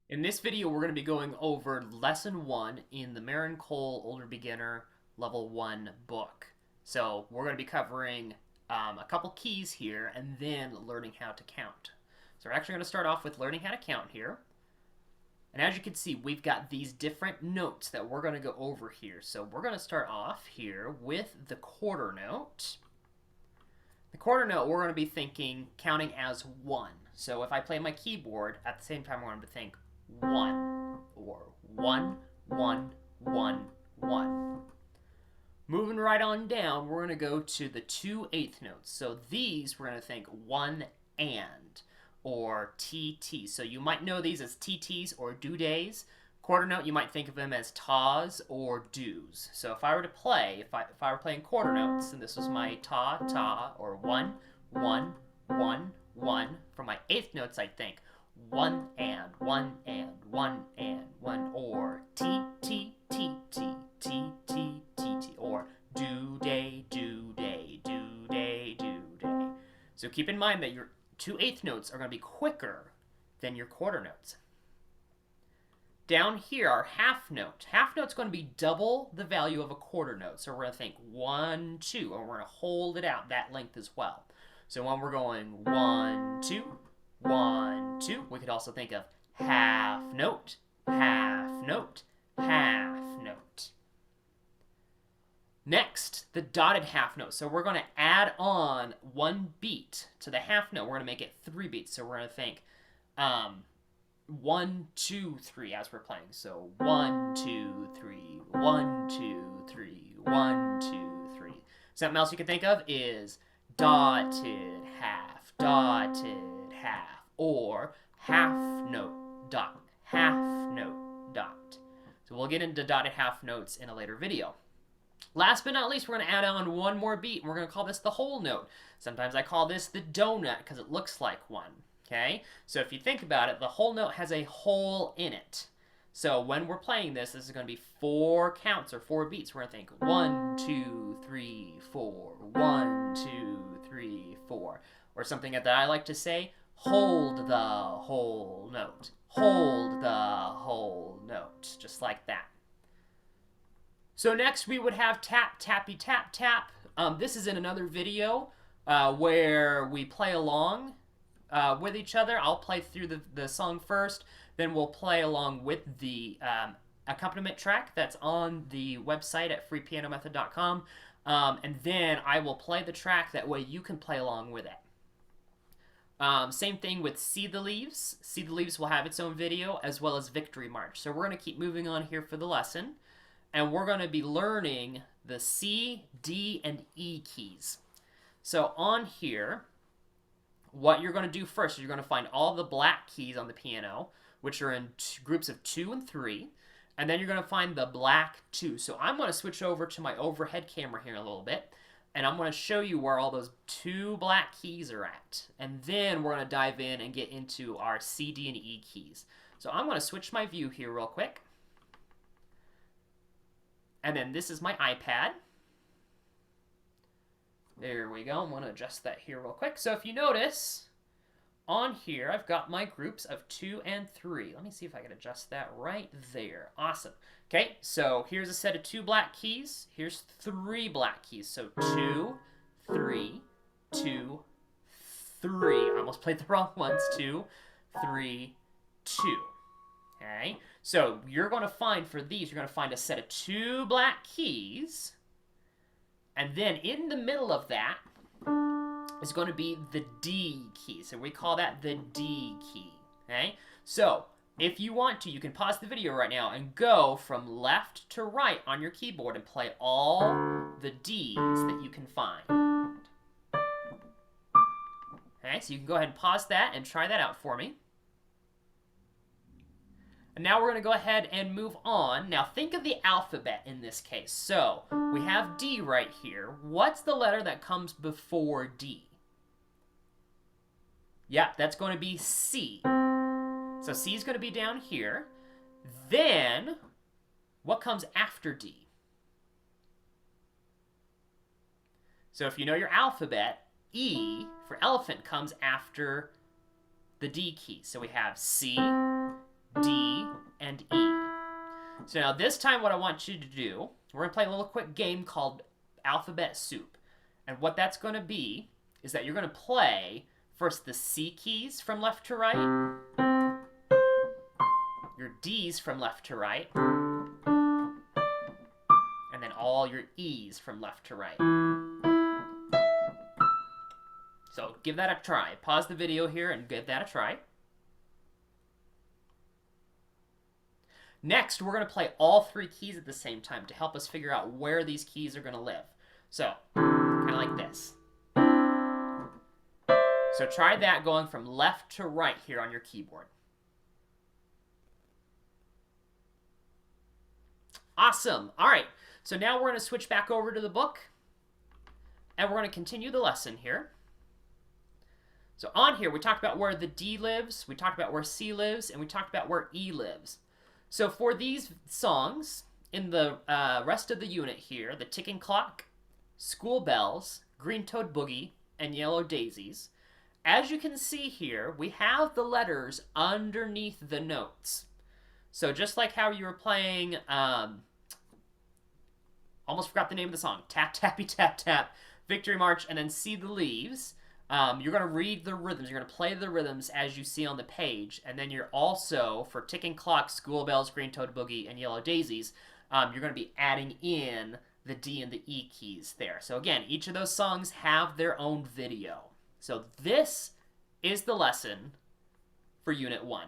In this video, we're going to be going over Lesson 1 in the Mayron Older Beginner Level 1 book. So we're going to be covering a couple keys here and then learning how to count. So we're actually going to start off with learning how to count here. And as you can see, we've got these different notes that we're going to go over here. So we're going to start off here with the quarter note. The quarter note, we're going to be counting as 1. So if I play my keyboard, at the same time, we're going to think 1, or 1, 1, 1, 1. Moving right on down, we're going to go to the 2/8 notes. So these, we're going to think 1 and, or TT. So you might know these as TTs or do days. Quarter note, you might think of them as tas or do's. So if I were to play, if I were playing quarter notes, and this was my ta, ta, or 1, 1, 1, 1. For my 8th notes, I'd think 1 and, 1 and, 1 and, 1, or T, T, T, T, T, T, T, T, or do day, do day, do day, do day. So keep in mind that your 2/8 notes are going to be quicker than your quarter notes. Down here, our half note. Half note's going to be double the value of a quarter note. So we're going to think 1, 2, and we're going to hold it out that length as well. So when we're going 1, 2, 1, 2, we could also think of half note, half note, half note. Next, the dotted half note. So we're going to add on 1 beat to the half note. We're going to make it 3 beats. So we're going to think 1, 2, 3 as we're playing. So 1, 2, 3, 1, 2, 3, 1, 2, 3. Something else you can think of is dotted half, or half note, dot, half note, dot. So we'll get into dotted half notes in a later video. Last but not least, we're going to add on 1 more beat, and we're going to call this the whole note. Sometimes I call this the donut because it looks like one. Okay, so if you think about it, the whole note has a hole in it. So when we're playing this is going to be 4 counts or 4 beats. We're going to think 1, 2, 3, 4, 1, 2, 3, 4. Or something that I like to say, hold the whole note. Hold the whole note. Just like that. So next we would have tap, tappy, tap, tap. This is in another video where we play along with each other. I'll play through the song first, then we'll play along with the accompaniment track that's on the website at freepianomethod.com, and then I will play the track, that way you can play along with it. Same thing with See the Leaves. See the Leaves will have its own video, as well as Victory March. So we're going to keep moving on here for the lesson, and we're going to be learning the C, D, and E keys. So on here, what you're going to do first is you're going to find all the black keys on the piano, which are in groups of 2 and 3, and then you're going to find the black 2. So I'm going to switch over to my overhead camera here in a little bit, and I'm going to show you where all those 2 black keys are at, and then we're going to dive in and get into our C, D, and E keys. So I'm going to switch my view here real quick, and then this is my iPad. There we go. I'm going to adjust that here real quick. So if you notice, on here, I've got my groups of 2 and 3. Let me see if I can adjust that right there. Awesome. Okay, so here's a set of 2 black keys. Here's 3 black keys. So 2, 3, 2, 3. I almost played the wrong ones. 2, 3, 2. Okay, so you're going to find for these, you're going to find a set of 2 black keys. And then in the middle of that is going to be the D key. So we call that the D key. Okay? So if you want to, you can pause the video right now and go from left to right on your keyboard and play all the Ds that you can find. Okay, so you can go ahead and pause that and try that out for me. And now we're going to go ahead and move on. Now think of the alphabet in this case. So we have D right here. What's the letter that comes before D? Yeah, that's going to be C. So C is going to be down here. Then what comes after D? So if you know your alphabet, E for elephant comes after the D key. So we have C, D, and E. So now this time what I want you to do, we're going to play a little quick game called Alphabet Soup. And what that's going to be is that you're going to play first the C keys from left to right, your D's from left to right, and then all your E's from left to right. So give that a try. Pause the video here and give that a try. Next, we're going to play all three keys at the same time to help us figure out where these keys are going to live. So, kind of like this. So try that going from left to right here on your keyboard. Awesome. All right. So now we're going to switch back over to the book, and we're going to continue the lesson here. So on here, we talked about where the D lives, we talked about where C lives, and we talked about where E lives. So for these songs, in the rest of the unit here, the Ticking Clock, School Bells, Green Toad Boogie, and Yellow Daisies, as you can see here, we have the letters underneath the notes. So just like how you were playing, almost forgot the name of the song, Tap, Tappy, Tap, Tap, Victory March, and then See the Leaves. You're going to read the rhythms. You're going to play the rhythms as you see on the page. And then you're also, for Ticking Clock, School Bells, Green Toad Boogie, and Yellow Daisies, you're going to be adding in the D and the E keys there. So again, each of those songs have their own video. So this is the lesson for Unit 1.